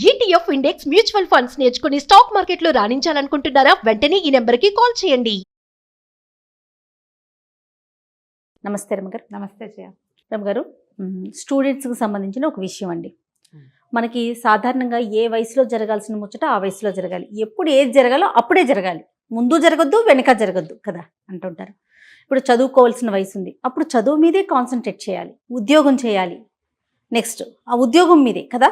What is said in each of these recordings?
ETF index mutual funds నేర్చుకుని stock మార్కెట్లో రాణించాలనుకుంటున్నారా? వెంటనే ఈ నెంబర్కి కాల్ చేయండి. నమస్తే రమగారు. నమస్తే జయ. రమగారు, స్టూడెంట్స్కి సంబంధించిన ఒక విషయం అండి. మనకి సాధారణంగా ఏ వయసులో జరగాల్సిన ముచ్చట ఆ వయసులో జరగాలి. ఎప్పుడు ఏది జరగాలో అప్పుడే జరగాలి. ముందు జరగద్దు, వెనక జరగద్దు కదా అంటుంటారు. ఇప్పుడు చదువుకోవాల్సిన వయసు ఉంది, అప్పుడు చదువు మీదే కాన్సన్ట్రేట్ చేయాలి, ఉద్యోగం చేయాలి, నెక్స్ట్ ఆ ఉద్యోగం మీదే కదా.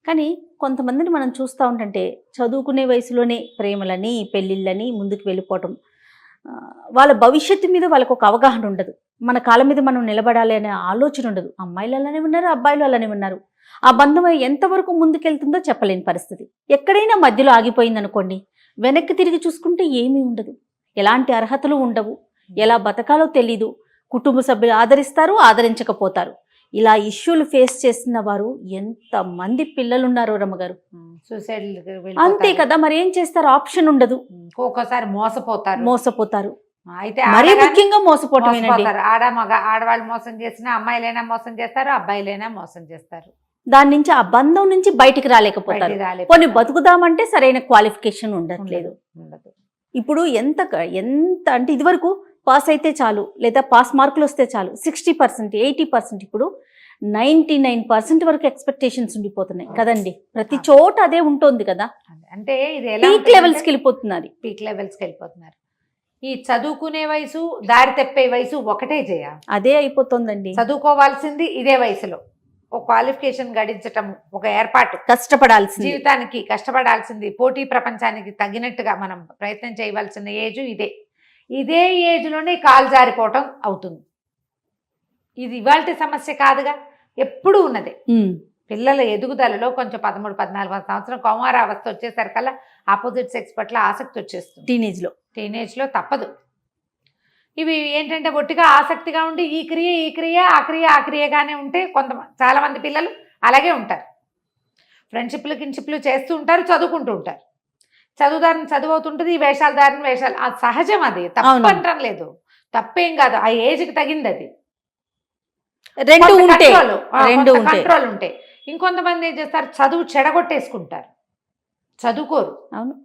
కానీ కొంతమందిని మనం చూస్తూ ఉంటుంటే చదువుకునే వయసులోనే ప్రేమలని, పెళ్ళిళ్ళని ముందుకు వెళ్ళిపోవటం, వాళ్ళ భవిష్యత్తు మీద వాళ్ళకు ఒక అవగాహన ఉండదు. మన కాళ్ళ మీద మనం నిలబడాలి అనే ఆలోచన ఉండదు. అమ్మాయిలు అలానే ఉన్నారు, అబ్బాయిలు అలానే ఉన్నారు. ఆ బంధం ఎంతవరకు ముందుకెళ్తుందో చెప్పలేని పరిస్థితి. ఎక్కడైనా మధ్యలో ఆగిపోయింది అనుకోండి, వెనక్కి తిరిగి చూసుకుంటే ఏమీ ఉండదు, ఎలాంటి అర్హతలు ఉండవు, ఎలా బతకాలో తెలీదు, కుటుంబ సభ్యులు ఆదరిస్తారు, ఆదరించకపోతారు. ఇలా ఇష్యూలు ఫేస్ చేస్తున్న వారు ఎంతమంది పిల్లలు ఉన్నారో రమ్మగారు. సూసైడ్ అంతే కదా, మరి ఏం చేస్తారు, ఆప్షన్ ఉండదు. ఒక్కోసారి మోసపోతారు. అయితే మరీ ముఖ్యంగా మోసపోవటమేనండి. ఆడవాళ్ళు మోసం చేసినా అమ్మాయిలైనా మోసం చేస్తారు, అబ్బాయిలైనా మోసం చేస్తారు. దాని నుంచి ఆ బంధం నుంచి బయటికి రాలేకపోతారు. కొన్ని బతుకుదామంటే సరైన క్వాలిఫికేషన్ ఉండట్లేదు. ఇప్పుడు ఎంత అంటే ఇదివరకు పాస్ అయితే చాలు, లేదా పాస్ మార్కులు వస్తే చాలు, 60%, 80%, ఇప్పుడు 99% వరకు ఎక్స్పెక్టేషన్స్ ఉండిపోతున్నాయి కదండి. ప్రతి చోట అదే ఉంటుంది కదా. అంటే ఇది పీక్ లెవెల్స్కి వెళ్ళిపోతున్నారు. ఈ చదువుకునే వయసు, దారి తెప్పే వయసు ఒకటే చేయ, అదే అయిపోతుందండి. చదువుకోవాల్సింది ఇదే వయసులో, ఒక క్వాలిఫికేషన్ గడించటం, ఒక ఏర్పాటు, కష్టపడాల్సింది, జీవితానికి కష్టపడాల్సింది, పోటీ ప్రపంచానికి తగినట్టుగా మనం ప్రయత్నం చేయవలసిన ఏజ్ ఇదే ఏజ్లోనే కాలు జారిపోవటం అవుతుంది. ఇది ఇవాల్టి సమస్య కాదుగా, ఎప్పుడూ ఉన్నదే. పిల్లల ఎదుగుదలలో కొంచెం 13-14 సంవత్సరం కౌమారావస్థ వచ్చేసరికల్లా ఆపోజిట్ సెక్స్ పట్ల ఆసక్తి వచ్చేస్తుంది. టీనేజ్లో తప్పదు. ఇవి ఏంటంటే ఒట్టిగా ఆసక్తిగా ఉండి ఈ క్రియ ఆ క్రియగానే ఉంటే చాలామంది పిల్లలు అలాగే ఉంటారు. ఫ్రెండ్షిప్లు చేస్తూ ఉంటారు, చదువుకుంటూ ఉంటారు. చదువుదారిని చదువు అవుతుంటుంది, ఈ వేషాలు అది సహజం, అది తప్పు అంటం లేదు, తప్పేం కాదు, ఆ ఏజ్కి తగింది అది. కంట్రోల్ ఉంటే. ఇంకొంతమంది ఏం చేస్తారు, చదువు చెడగొట్టేసుకుంటారు, చదువుకోరు. అవును,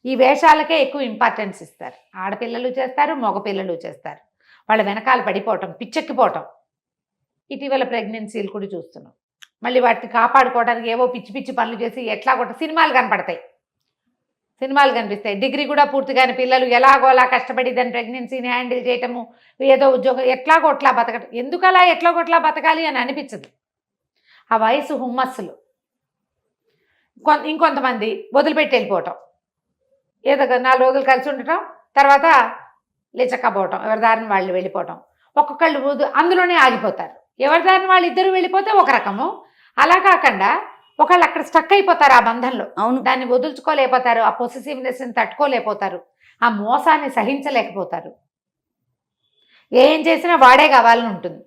ఈ వేషాలకే ఎక్కువ ఇంపార్టెన్స్ ఇస్తారు. ఆడపిల్లలు చేస్తారు, మగపిల్లలు చేస్తారు. వాళ్ళ వెనకాల పడిపోవటం, పిచ్చెక్కిపోవటం. ఇటీవల ప్రెగ్నెన్సీలు కూడా చూస్తున్నాం. మళ్ళీ వాటిని కాపాడుకోవడానికి ఏవో పిచ్చి పనులు చేసి ఎట్లా సినిమాలు కనిపిస్తాయి. డిగ్రీ కూడా పూర్తిగాని పిల్లలు ఎలాగోలా కష్టపడి దాన్ని ప్రెగ్నెన్సీని హ్యాండిల్ చేయటము, ఏదో ఉద్యోగం ఎట్లాగోట్లా బతకటం. ఎందుకు అలా ఎట్లాగోట్లా బతకాలి అని అనిపించదు. ఆ వయసు హుమ్మస్సులు. ఇంకొంతమంది వదిలిపెట్టి వెళ్ళిపోవటం, ఏదో 4 రోజులు కలిసి ఉండటం, తర్వాత లేచక్కపోవటం, ఎవరి దారిని వాళ్ళు వెళ్ళిపోవటం. ఒక్కొక్కళ్ళు అందులోనే ఆగిపోతారు. ఎవరి దారిని వాళ్ళు ఇద్దరు వెళ్ళిపోతే ఒక రకము, అలా కాకుండా ఒకళ్ళు అక్కడ స్టక్ అయిపోతారు ఆ బంధంలో. అవును, దాన్ని వదులుచుకోలేకపోతారు, ఆ పొసెసివ్నెస్ని తట్టుకోలేకపోతారు, ఆ మోసాన్ని సహించలేకపోతారు. ఏం చేసినా వాడే కావాలని ఉంటుంది.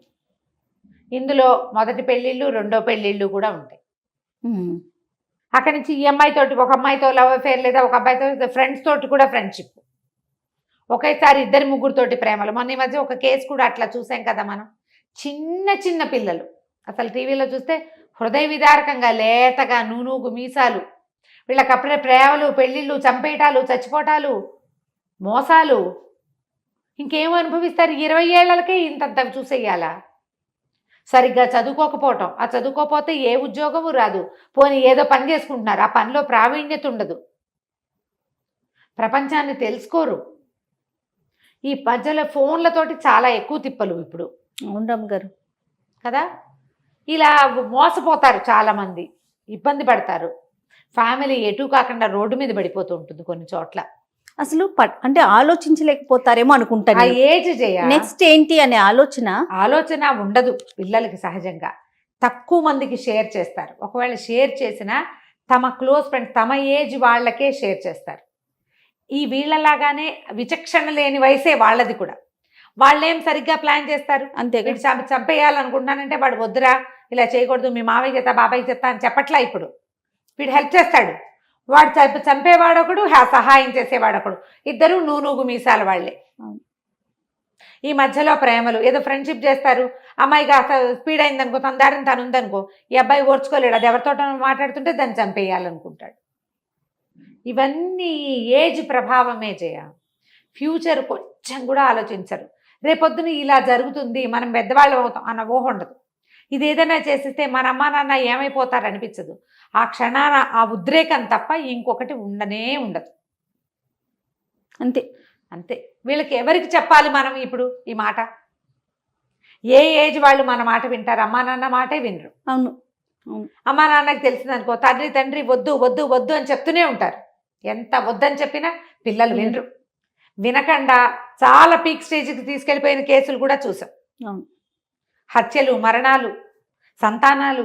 ఇందులో మొదటి పెళ్ళిళ్ళు, రెండో పెళ్ళిళ్ళు కూడా ఉంటాయి. అక్కడి నుంచి ఈ అమ్మాయితోటి, ఒక అమ్మాయితో లవ్ అఫేర్, లేదా ఒక అబ్బాయితో ఫ్రెండ్స్ తోటి కూడా ఫ్రెండ్షిప్, ఒకేసారి 2-3తోటి ప్రేమలు. మొన్న ఈ మధ్య ఒక కేసు కూడా అట్లా చూసాం కదా మనం. చిన్న పిల్లలు అసలు టీవీలో చూస్తే హృదయ విదారకంగా లేతగా నూనూగు మీసాలు, వీళ్ళకి అప్పుడే ప్రేమలు, పెళ్ళిళ్ళు, చంపేయటాలు, చచ్చిపోటాలు, మోసాలు. ఇంకేమో అనుభవిస్తారు. 20 ఏళ్లకే ఇంతంత చూసేయాలా? సరిగ్గా చదువుకోకపోవటం, ఆ చదువుకోకపోతే ఏ ఉద్యోగము రాదు, పోనీ ఏదో పని చేసుకుంటున్నారు, ఆ పనిలో ప్రావీణ్యత ఉండదు, ప్రపంచాన్ని తెలుసుకోరు. ఈ మధ్యలో ఫోన్లతోటి చాలా ఎక్కువ తిప్పలు ఇప్పుడు. అవును గారు కదా. ఇలా మోసపోతారు, చాలామంది ఇబ్బంది పడతారు. ఫ్యామిలీ ఎటు కాకుండా రోడ్డు మీద పడిపోతూ ఉంటుంది కొన్ని చోట్ల. అసలు అంటే ఆలోచించలేకపోతారేమో అనుకుంటాను. ఆ ఏజ్ నెక్స్ట్ ఏంటి అనే ఆలోచన ఉండదు పిల్లలకి. సహజంగా తక్కువ మందికి షేర్ చేస్తారు. ఒకవేళ షేర్ చేసినా తమ క్లోజ్ ఫ్రెండ్స్, తమ ఏజ్ వాళ్ళకే షేర్ చేస్తారు. ఈ వీళ్ళలాగానే విచక్షణ లేని వయసే వాళ్ళది కూడా. వాళ్ళేం సరిగ్గా ప్లాన్ చేస్తారు. అంతే, వీడు చంపేయాలనుకుంటున్నానంటే వాడు వద్దురా, ఇలా చేయకూడదు, మీ మావయ్య చేస్తా, బాబాయ్ చేస్తా అని చెప్పట్లా. ఇప్పుడు వీడు హెల్ప్ చేస్తాడు, వాడు చంపేవాడొకడు, సహాయం చేసేవాడొకడు, ఇద్దరు నూనూగు మీసాల వాళ్ళే. ఈ మధ్యలో ప్రేమలు, ఏదో ఫ్రెండ్షిప్ చేస్తారు, అమ్మాయి కాస్త స్పీడ్ అయిందనుకో, తన దారిని తను ఉందనుకో, ఈ అబ్బాయి ఓర్చుకోలేడు, అది ఎవరితో మాట్లాడుతుంటే దాన్ని చంపేయాలనుకుంటాడు. ఇవన్నీ ఏజ్ ప్రభావమే చేయ. ఫ్యూచర్ కొంచెం కూడా ఆలోచించరు. రేపొద్దున ఇలా జరుగుతుంది, మనం పెద్దవాళ్ళు అవుతాం అన్న ఊహ ఉండదు. ఇది ఏదైనా చేసిస్తే మన అమ్మా నాన్న ఏమైపోతారు అనిపించదు. ఆ క్షణాన ఆ ఉద్రేకం తప్ప ఇంకొకటి ఉండనే ఉండదు. అంతే అంతే. వీళ్ళకి ఎవరికి చెప్పాలి మనం ఇప్పుడు ఈ మాట? ఏ ఏజ్ వాళ్ళు మన మాట వింటారు? అమ్మా నాన్న మాటే వినరు. అవును. అమ్మా నాన్నకి తెలిసిందనుకో, తండ్రి వద్దు వద్దు వద్దు అని చెప్తూనే ఉంటారు. ఎంత వద్దని చెప్పినా పిల్లలు వినరు. వినకుండా చాలా పీక్ స్టేజ్కి తీసుకెళ్ళిపోయిన కేసులు కూడా చూసాం. అవును. హత్యలు, మరణాలు, సంతానాలు,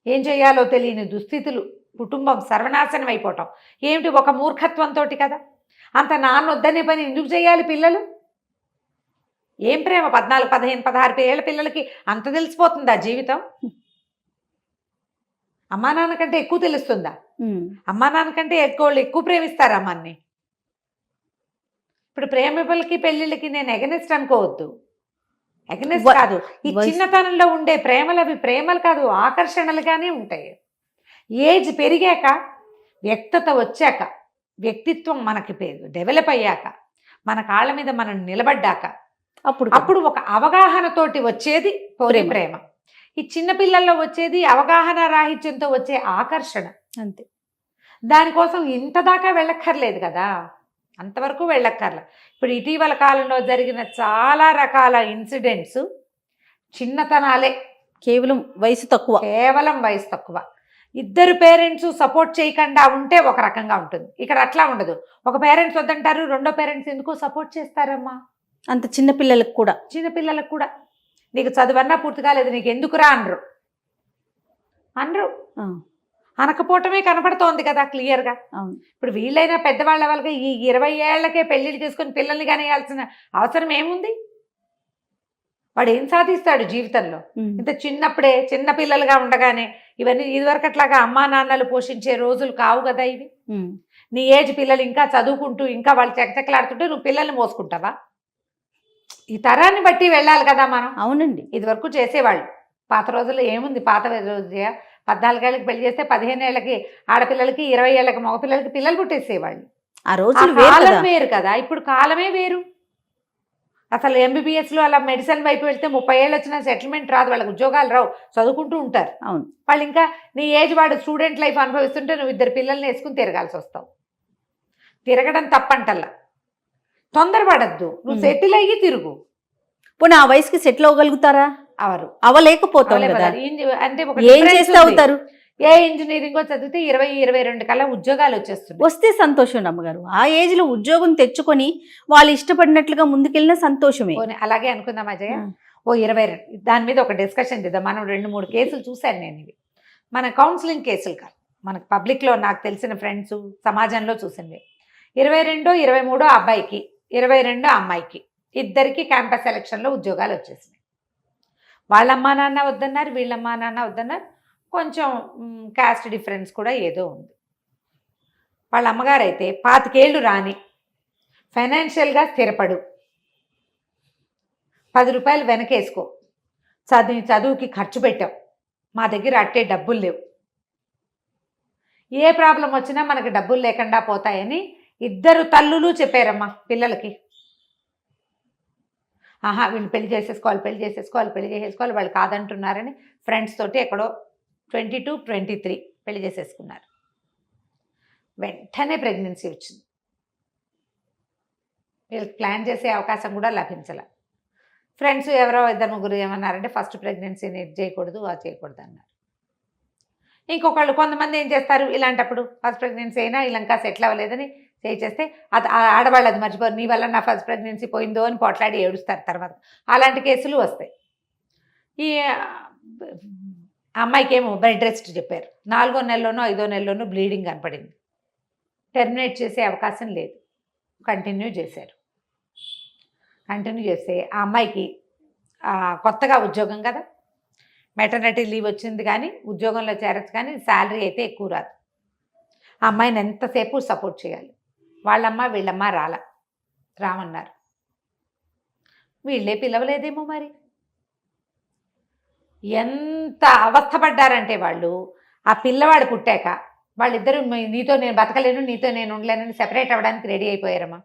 ఏం చేయాలో తెలియని దుస్థితులు, కుటుంబం సర్వనాశనం అయిపోవటం. ఏమిటి? ఒక మూర్ఖత్వంతో కదా. అంత నాన్న వద్దనే పని ఎందుకు చేయాలి పిల్లలు? ఏం ప్రేమ? 14, 15, 16 ఏళ్ళ పిల్లలకి అంత తెలిసిపోతుందా జీవితం? అమ్మా నాన్న కంటే ఎక్కువ తెలుస్తుందా? అమ్మా నాన్న కంటే ఎక్కువ ప్రేమిస్తారు అమ్మాన్ని. ఇప్పుడు ప్రేమికులకి పెళ్ళిళ్ళకి నేను ఎగనెస్ట్ అనుకోవద్దు. ఎగనెస్ట్ కాదు. ఈ చిన్నతనంలో ఉండే ప్రేమలు అవి ప్రేమలు కాదు, ఆకర్షణలుగానే ఉంటాయి. ఏజ్ పెరిగాక, వ్యక్తత వచ్చాక, వ్యక్తిత్వం మనకి డెవలప్ అయ్యాక, మన కాళ్ళ మీద మనం నిలబడ్డాక అప్పుడు ఒక అవగాహనతోటి వచ్చేది ప్రేమ. ఈ చిన్నపిల్లల్లో వచ్చేది అవగాహన రాహిత్యంతో వచ్చే ఆకర్షణ. అంతే. దానికోసం ఇంత దాకా వెళ్ళక్కర్లేదు కదా, అంతవరకు వెళ్ళక్కర్లే. ఇప్పుడు ఇటీవల కాలంలో జరిగిన చాలా రకాల ఇన్సిడెంట్స్ చిన్నతనాలే. కేవలం వయసు తక్కువ. ఇద్దరు పేరెంట్స్ సపోర్ట్ చేయకుండా ఉంటే ఒక రకంగా ఉంటుంది. ఇక్కడ అట్లా ఉండదు. ఒక పేరెంట్స్ వద్దంటారు, రెండో పేరెంట్స్ ఎందుకో సపోర్ట్ చేస్తారమ్మా. అంత చిన్నపిల్లలకు కూడా నీకు చదువన్నా పూర్తి కాలేదు, నీకు ఎందుకురా అనరు. అనకపోవటమే కనపడుతోంది కదా క్లియర్గా. ఇప్పుడు వీళ్ళైనా పెద్దవాళ్ళ వాళ్ళకి ఈ 20 ఏళ్లకే పెళ్లిళ్ళు చేసుకుని పిల్లల్ని కనేయాల్సిన అవసరం ఏముంది? వాడు ఏం సాధిస్తాడు జీవితంలో? ఇంత చిన్నప్పుడే చిన్న పిల్లలుగా ఉండగానే ఇవన్నీ ఇదివరకట్లాగా అమ్మా నాన్నలు పోషించే రోజులు కావు కదా ఇవి. నీ ఏజ్ పిల్లలు ఇంకా చదువుకుంటూ ఇంకా వాళ్ళు చకచకలాడుతుంటే నువ్వు పిల్లల్ని మోసుకుంటావా? ఈ తరాన్ని బట్టి వెళ్ళాలి కదా మనం. అవునండి. ఇదివరకు చేసేవాళ్ళు. పాత రోజుల్లో ఏముంది? పాత రోజు 14 ఏళ్ళకి పెళ్లి చేస్తే 15 ఏళ్ళకి ఆడపిల్లలకి, 20 ఏళ్ళకి మగపిల్లలకి పిల్లలు పుట్టేసేవాళ్ళు. ఆ రోజులు వేరు కదా. ఇప్పుడు కాలమే వేరు. అసలు MBBSలో అలా మెడిసిన్ వైపు వెళ్తే 30 ఏళ్ళు వచ్చినా సెటిల్మెంట్ రాదు, వాళ్ళకి ఉద్యోగాలు రావు, చదువుకుంటూ ఉంటారు. అవును. వాళ్ళు ఇంకా నీ ఏజ్ వాడు స్టూడెంట్ లైఫ్ అనుభవిస్తుంటే నువ్వు 2 పిల్లల్ని వేసుకుని తిరగాల్సి వస్తావు. తిరగడం తప్పంటల్లా, తొందరపడద్దు, నువ్వు సెటిల్ అయ్యి తిరుగు. పోనీ ఆ వయసుకి సెటిల్ అవ్వగలుగుతారా? అవలేకపోతారు. అంటే ఏం చేస్తే అవుతారు? ఏ ఇంజనీరింగ్ చదివితే 20-22 కల్లా ఉద్యోగాలు వచ్చేస్తుంది. వస్తే సంతోషం అమ్మగారు. ఆ ఏజ్ లో ఉద్యోగం తెచ్చుకొని వాళ్ళు ఇష్టపడినట్లుగా ముందుకెళ్ళిన సంతోషమే. అలాగే అనుకుందాం అజయ్. 22 దాని మీద ఒక డిస్కషన్ చేద్దాం. మనం 2-3 కేసులు చూశాను నేను. ఇవి మన కౌన్సిలింగ్ కేసులు కాదు, మనకు పబ్లిక్లో నాకు తెలిసిన ఫ్రెండ్స్ సమాజంలో చూసింది. 22, 23 అబ్బాయికి, 22 అమ్మాయికి, ఇద్దరికి క్యాంపస్ సెలక్షన్లో ఉద్యోగాలు వచ్చేసినాయి. వాళ్ళమ్మా నాన్న వద్దన్నారు, వీళ్ళమ్మా నాన్న వద్దన్నారు. కొంచెం కాస్ట్ డిఫరెన్స్ కూడా ఏదో ఉంది. వాళ్ళ అమ్మగారు అయితే 25 ఏళ్ళు రాని, ఫైనాన్షియల్గా స్థిరపడు, 10 రూపాయలు వెనకేసుకో, చదువుకి ఖర్చు పెట్టాం, మా దగ్గర అట్టే డబ్బులు లేవు, ఏ ప్రాబ్లం వచ్చినా మనకి డబ్బులు లేకుండా పోతాయని ఇద్దరు తల్లులు చెప్పారమ్మా పిల్లలకి. వీళ్ళు పెళ్లి చేసేసుకోవాలి, వాళ్ళు కాదంటున్నారని ఫ్రెండ్స్ తోటి ఎక్కడో 22, 23 పెళ్లి చేసేసుకున్నారు. వెంటనే ప్రెగ్నెన్సీ వచ్చింది. వీళ్ళకి ప్లాన్ చేసే అవకాశం కూడా లభించాల. ఫ్రెండ్స్ ఎవరో 2-3 ఏమన్నారంటే ఫస్ట్ ప్రెగ్నెన్సీని ఇది చేయకూడదు, అది చేయకూడదు అన్నారు. కొంతమంది ఏం చేస్తారు, ఇలాంటప్పుడు ఫస్ట్ ప్రెగ్నెన్సీ అయినా ఇలా ఇంకా సెటిల్ అవ్వలేదని చేస్తే అది ఆడవాళ్ళు అది మర్చిపోరు, నీ వల్ల నా ఫస్ట్ ప్రెగ్నెన్సీ పోయిందో అని పోట్లాడి ఏడుస్తారు తర్వాత. అలాంటి కేసులు వస్తాయి. ఈ అమ్మాయికి ఏమో బెడ్ రెస్ట్ చెప్పారు. 4వ నెలలోనో 5వ నెలలోనో బ్లీడింగ్ కనపడింది. టెర్మినేట్ చేసే అవకాశం లేదు, కంటిన్యూ చేశారు. కంటిన్యూ చేస్తే ఆ అమ్మాయికి కొత్తగా ఉద్యోగం కదా, మెటర్నిటీ లీవ్ వచ్చింది, కానీ ఉద్యోగంలో చేరచ్చు, కానీ శాలరీ అయితే ఎక్కువ రాదు. ఆ అమ్మాయిని ఎంతసేపు సపోర్ట్ చేయాలి. వాళ్ళమ్మ వీళ్ళమ్మ రామన్నారు. వీళ్ళే పిలవలేదేమో మరి. ఎంత అవస్థపడ్డారంటే వాళ్ళు, ఆ పిల్లవాడు పుట్టాక వాళ్ళిద్దరూ నీతో నేను బతకలేను, నీతో నేను ఉండలేనని సెపరేట్ అవ్వడానికి రెడీ అయిపోయారమ్మా.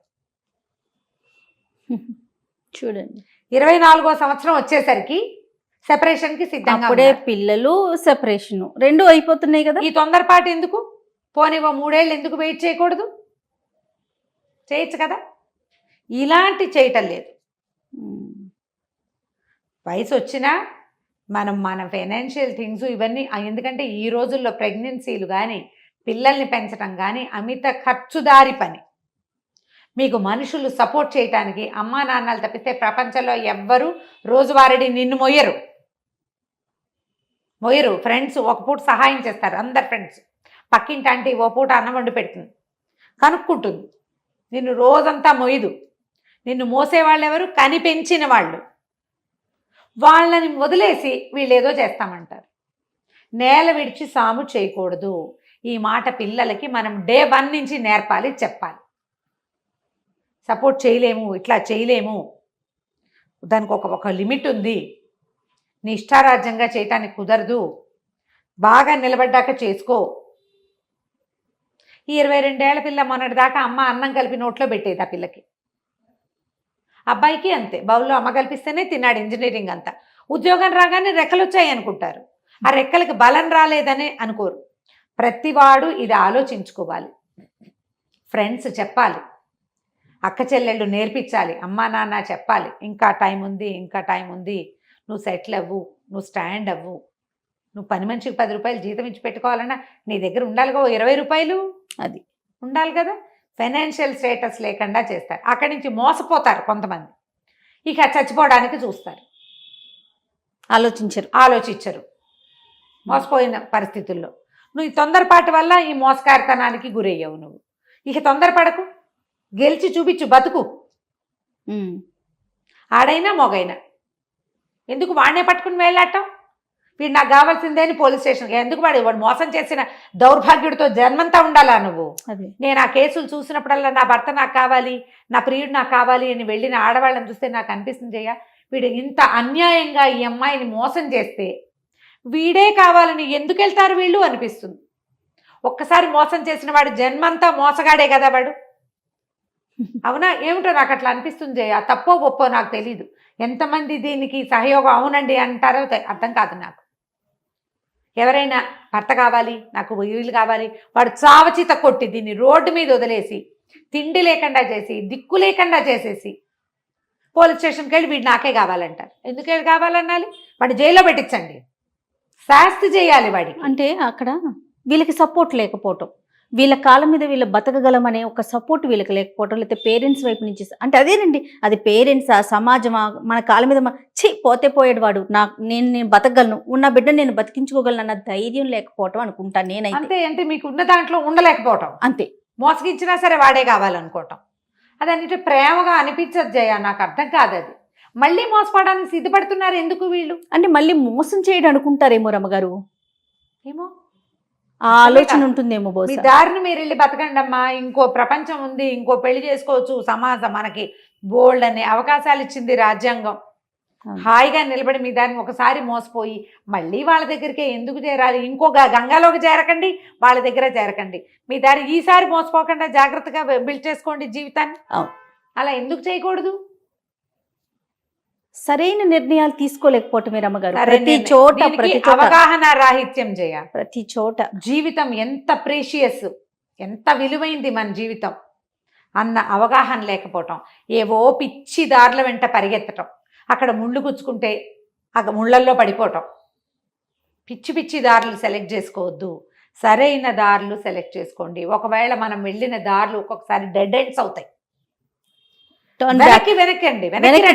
చూడండి 24వ సంవత్సరం వచ్చేసరికి సెపరేషన్కి సిద్ధంగా అప్పుడే ఉన్నారు. పిల్లలు సెపరేషన్ రెండు అయిపోతున్నాయి కదా. ఈ తొందరపాటు ఎందుకు? పోనీ 3 ఏళ్ళు ఎందుకు వెయిట్ చేయకూడదు? చేయొచ్చు కదా. ఇలాంటి చేయటం లేదు. వయసు వచ్చినా మన ఫైనాన్షియల్ థింగ్స్ ఇవన్నీ ఎందుకంటే ఈ రోజుల్లో ప్రెగ్నెన్సీలు కానీ పిల్లల్ని పెంచడం కానీ అమిత ఖర్చుదారి పని. మీకు మనుషులు సపోర్ట్ చేయటానికి అమ్మా నాన్నలు తప్పితే ప్రపంచంలో ఎవ్వరూ రోజువారీ నిన్ను మొయ్యరు. ఫ్రెండ్స్ ఒక పూట సహాయం చేస్తారు. అందరు ఫ్రెండ్స్, పక్కింటి ఆంటీ ఓ పూట అన్నం వండి పెడుతుంది, కనుక్కుంటుంది. నిన్ను రోజంతా మొయ్యదు. నిన్ను మోసేవాళ్ళు ఎవరు? కని పెంచిన వాళ్ళు. వాళ్ళని వదిలేసి వీళ్ళేదో చేస్తామంటారు. నేల విడిచి సాము చేయకూడదు. ఈ మాట పిల్లలకి మనం డే 1 నుంచి నేర్పాలి, చెప్పాలి. సపోర్ట్ చేయలేము, ఇట్లా చేయలేము, దానికి ఒక లిమిట్ ఉంది, నీ ఇష్టారాజ్యంగా చేయటానికి కుదరదు, బాగా నిలబడ్డాక చేసుకో. ఈ 22 ఏళ్ల పిల్ల మొన్నటి దాకా అమ్మ అన్నం కలిపి నోట్లో పెట్టేది ఆ పిల్లకి. అబ్బాయికి అంతే, బౌల్లో అమ్మ కల్పిస్తేనే తిన్నాడు ఇంజనీరింగ్ అంతా. ఉద్యోగం రాగానే రెక్కలు వచ్చాయి అనుకుంటారు, ఆ రెక్కలకి బలం రాలేదని అనుకోరు. ప్రతివాడు ఇది ఆలోచించుకోవాలి. ఫ్రెండ్స్ చెప్పాలి, అక్క చెల్లెళ్ళు నేర్పించాలి, అమ్మా నాన్న చెప్పాలి, ఇంకా టైం ఉంది, నువ్వు సెటిల్ అవ్వు, నువ్వు స్టాండ్ అవ్వు. నువ్వు పని మనిషికి 10 రూపాయలు జీతం ఇచ్చి పెట్టుకోవాలన్నా నీ దగ్గర ఉండాలిగా 20 రూపాయలు, అది ఉండాలి కదా. ఫైనాన్షియల్ స్టేటస్ లేకుండా చేస్తారు. అక్కడి నుంచి మోసపోతారు కొంతమంది, ఇక చచ్చిపోవడానికి చూస్తారు. ఆలోచించరు మోసపోయిన పరిస్థితుల్లో. నువ్వు ఈ తొందరపాటు వల్ల ఈ మోసకారితనానికి గురయ్యావు. నువ్వు ఇక తొందరపడకు, గెలిచి చూపించు, బతుకు. ఆడైనా మొగైనా ఎందుకు వాడినే పట్టుకుని వెళ్ళాటం? వీడు నాకు కావాల్సిందే అని పోలీస్ స్టేషన్కి ఎందుకు? వాడు మోసం చేసిన దౌర్భాగ్యుడితో జన్మంతా ఉండాలా నువ్వు? నేను ఆ కేసులు చూసినప్పుడల్లా నా భర్త నాకు కావాలి, నా ప్రియుడు నాకు కావాలి అని వెళ్ళిన ఆడవాళ్ళని చూస్తే నాకు అనిపిస్తుంది, జయ వీడు ఇంత అన్యాయంగా ఈ అమ్మాయిని మోసం చేస్తే వీడే కావాలని ఎందుకు వెళ్తారు వీళ్ళు అనిపిస్తుంది. ఒక్కసారి మోసం చేసిన వాడు జన్మంతా మోసగాడే కదా వాడు. అవునా? ఏమిటో నాకు అట్లా అనిపిస్తుంది జయ. తప్పో ఒప్పో నాకు తెలీదు. ఎంతమంది దీనికి సహయోగం అవునండి అంటారో అర్థం కాదు నాకు. ఎవరైనా భర్త కావాలి, నాకు వీళ్ళు కావాలి, వాడు చావచిత కొట్టి దీన్ని రోడ్డు మీద వదిలేసి తిండి లేకుండా చేసి దిక్కు లేకుండా చేసేసి పోలీస్ స్టేషన్కి వెళ్ళి వీడు నాకే కావాలంటారు. ఎందుకు కావాలన్నాలి? వాడిని జైల్లో పెట్టించండి, శాస్తి చేయాలి వాడికి. అంటే అక్కడ వీళ్ళకి సపోర్ట్ లేకపోవటం, వీళ్ళ కాళ్ళ మీద వీళ్ళు బతకగలమనే ఒక సపోర్ట్ వీళ్ళకి లేకపోవటం, లేకపోతే పేరెంట్స్ వైపు నుంచి అంటే అదేనండి, అది పేరెంట్స్ ఆ సమాజమా మన కాళ్ళ మీద పోతే పోయాడు వాడు, నేను బతకగలను, ఉన్న బిడ్డ నేను బతికించుకోగలను అన్న ధైర్యం లేకపోవటం అనుకుంటాను నేనైతే. అంతే. అంటే మీకు ఉన్న దాంట్లో ఉండలేకపోవటం అంతే. మోసగించినా సరే వాడే కావాలనుకోవటం, అది అన్నిటి ప్రేమగా అనిపించదు జయ. నాకు అర్థం కాదు అది. మళ్ళీ మోసపడడానికి సిద్ధపడుతున్నారు ఎందుకు వీళ్ళు? అంటే మళ్ళీ మోసం చేయడం అనుకుంటారేమో రమ్మగారు, ఏమో ఆ ఆలోచన ఉంటుందేమో. మీ దారిని మీరు వెళ్ళి బతకండి అమ్మా, ఇంకో ప్రపంచం ఉంది, ఇంకో పెళ్లి చేసుకోవచ్చు. సమాజం మనకి బోల్డ్ అనే అవకాశాలు ఇచ్చింది రాజ్యాంగం. హాయిగా నిలబడి మీ దారిని ఒకసారి మోసపోయి మళ్ళీ వాళ్ళ దగ్గరికే ఎందుకు చేరాలి? ఇంకో గంగాలోకి చేరకండి, వాళ్ళ దగ్గర చేరకండి. మీ దారి ఈసారి మోసపోకుండా జాగ్రత్తగా బిల్డ్ చేసుకోండి జీవితాన్ని. అలా ఎందుకు చేయకూడదు? సరైన నిర్ణయాలు తీసుకోలేకపోవటమే రమ్మగారు. ప్రతి చోట అవగాహన రాహిత్యం చేయ. ప్రతి చోట జీవితం ఎంత ప్రీషియస్, ఎంత విలువైంది మన జీవితం అన్న అవగాహన లేకపోవటం, ఏవో పిచ్చి దారుల వెంట పరిగెత్తటం, అక్కడ ముళ్ళు గుచ్చుకుంటే అక్కడ ముళ్ళల్లో పడిపోవటం. పిచ్చి పిచ్చి దారులు సెలెక్ట్ చేసుకోవద్దు, సరైన దారులు సెలెక్ట్ చేసుకోండి. ఒకవేళ మనం వెళ్ళిన దారులు ఒక్కొక్కసారి డెడ్ ఎండ్స్ అవుతాయి.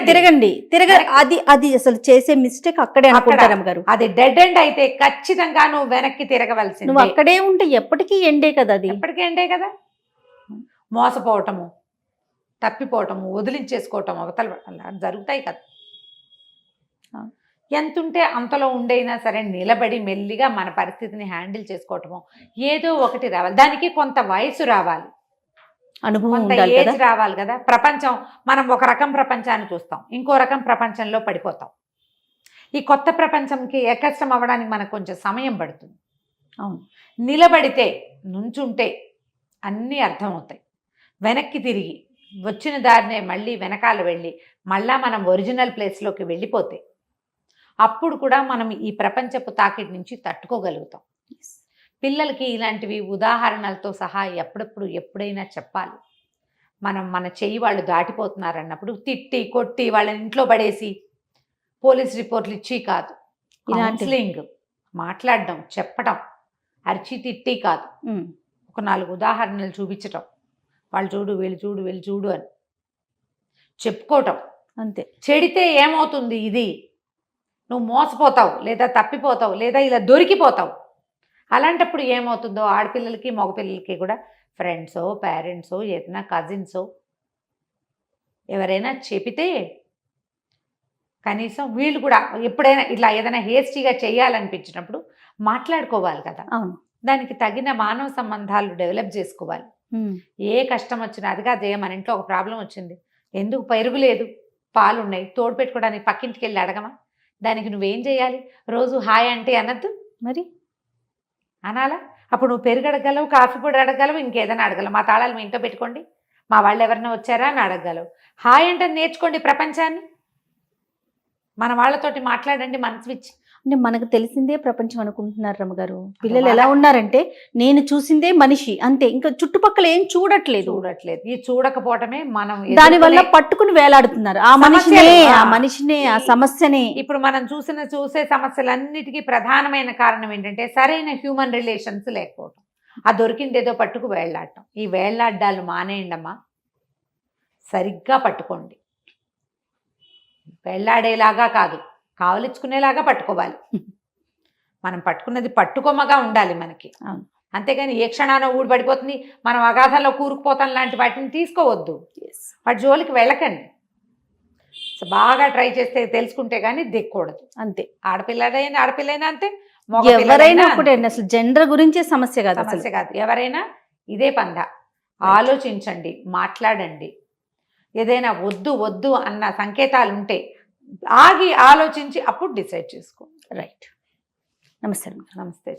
తిరగండి. అది అసలు చేసే మిస్టేక్ అక్కడే అనుకుంటారు గారు. అది డెడ్ ఎండ్ అయితే ఖచ్చితంగా నువ్వు వెనక్కి తిరగవలసింది. నువ్వు అక్కడే ఉంటే ఎప్పటికీ ఎండే కదా, అది ఎప్పటికీ ఎండే కదా. మోసపోవటము, తప్పిపోవటము, వదిలించేసుకోవటం అవతల జరుగుతాయి కదా. ఎంతుంటే అంతలో ఉండైనా సరే నిలబడి మెల్లిగా మన పరిస్థితిని హ్యాండిల్ చేసుకోవటము, ఏదో ఒకటి రావాలి. దానికి కొంత వయసు రావాలి. అనుభవం కొంత ఉండాలి ఏజ్ కదా. రావాలి కదా. ప్రపంచం, మనం ఒక రకం ప్రపంచాన్ని చూస్తాం, ఇంకో రకం ప్రపంచంలో పడిపోతాం. ఈ కొత్త ప్రపంచంకి ఏకష్టం అవ్వడానికి మనకు కొంచెం సమయం పడుతుంది. అవును. నిలబడితే, నుంచుంటే అన్నీ అర్థమవుతాయి. వెనక్కి తిరిగి వచ్చిన దారినే మళ్ళీ వెనకాల వెళ్ళి మళ్ళా మనం ఒరిజినల్ ప్లేస్లోకి వెళ్ళిపోతే అప్పుడు కూడా మనం ఈ ప్రపంచపు తాకిడి నుంచి తట్టుకోగలుగుతాం. పిల్లలకి ఇలాంటివి ఉదాహరణలతో సహా ఎప్పుడప్పుడు ఎప్పుడైనా చెప్పాలి. మన చెయ్యి వాళ్ళు దాటిపోతున్నారన్నప్పుడు తిట్టి కొట్టి వాళ్ళని ఇంట్లో పడేసి పోలీస్ రిపోర్ట్లు ఇచ్చి కాదు, కౌన్సిలింగ్, మాట్లాడడం, చెప్పడం, అరిచి తిట్టి కాదు, ఒక 4 ఉదాహరణలు చూపించటం, వాళ్ళు చూడు వీళ్ళు చూడు వీళ్ళు చూడు అని చెప్పుకోవటం. అంతే. చెడితే ఏమవుతుంది, ఇది నువ్వు మోసపోతావు, లేదా తప్పిపోతావు, లేదా ఇలా దొరికిపోతావు. అలాంటప్పుడు ఏమవుతుందో ఆడపిల్లలకి మగపిల్లలకి కూడా ఫ్రెండ్సో పేరెంట్సో ఏదైనా కజిన్సో ఎవరైనా చెబితే కనీసం వీళ్ళు కూడా ఎప్పుడైనా ఇట్లా ఏదైనా హేస్టీగా చేయాలనిపించినప్పుడు మాట్లాడుకోవాలి కదా. అవును. దానికి తగిన మానవ సంబంధాలు డెవలప్ చేసుకోవాలి. ఏ కష్టం వచ్చినా, అది కాదు మన ఇంట్లో ఒక ప్రాబ్లం వచ్చింది, ఎందుకు పెరుగు లేదు, పాలు ఉన్నాయి, తోడు పెట్టుకోవడానికి పక్కింటికి వెళ్ళి అడగమా? దానికి నువ్వేం చేయాలి? రోజు హాయ్ అంటే అనద్దు మరి, అనాలా? అప్పుడు నువ్వు పెరుగు అడగలవు, కాఫీ పొడి అడగలవు, ఇంకేదైనా అడగలవు. మా తాళాలు మీ ఇంట్లో పెట్టుకోండి, మా వాళ్ళు ఎవరైనా వచ్చారా అని అడగలవు. హాయ్ అంటే నేర్చుకోండి ప్రపంచాన్ని, మన వాళ్ళతోటి మాట్లాడండి మనసు ఇచ్చి. అంటే మనకు తెలిసిందే ప్రపంచం అనుకుంటున్నారు రమ్మగారు. పిల్లలు ఎలా ఉన్నారంటే నేను చూసిందే మనిషి అంతే, ఇంకా చుట్టుపక్కల ఏం చూడట్లేదు. ఈ చూడకపోవటమే మనం దాని వల్ల పట్టుకుని వేలాడుతున్నారు ఆ మనిషినే ఆ సమస్యనే. ఇప్పుడు మనం చూసే సమస్యలన్నిటికీ ప్రధానమైన కారణం ఏంటంటే సరైన హ్యూమన్ రిలేషన్స్ లేకపోవటం. ఆ దొరికిందేదో పట్టుకు వేళ్లాడటం. ఈ వేళ్లాడ్డాలు మానేయండి అమ్మా, సరిగ్గా పట్టుకోండి. వేళ్లాడేలాగా కాదు, కావలించుకునేలాగా పట్టుకోవాలి. మనం పట్టుకున్నది పట్టుకొమ్మగా ఉండాలి మనకి. అంతేగాని ఏ క్షణానో ఊడి పడిపోతుంది, మనం అగాధంలో కూరుకుపోతాం లాంటి వాటిని తీసుకోవద్దు. వాటి జోలికి వెళ్ళకండి. బాగా ట్రై చేస్తే తెలుసుకుంటే కానీ దిక్కకూడదు. అంతే. ఆడపిల్లైనా అంతే, ఎవరైనా ఒకటే. అసలు జెండర్ గురించే సమస్య కాదు. ఎవరైనా ఇదే పంద. ఆలోచించండి, మాట్లాడండి. ఏదైనా వద్దు అన్న సంకేతాలు ఉంటే ఆగి ఆలోచించి అప్పుడు డిసైడ్ చేసుకో. రైట్. నమస్తే. నమస్తే.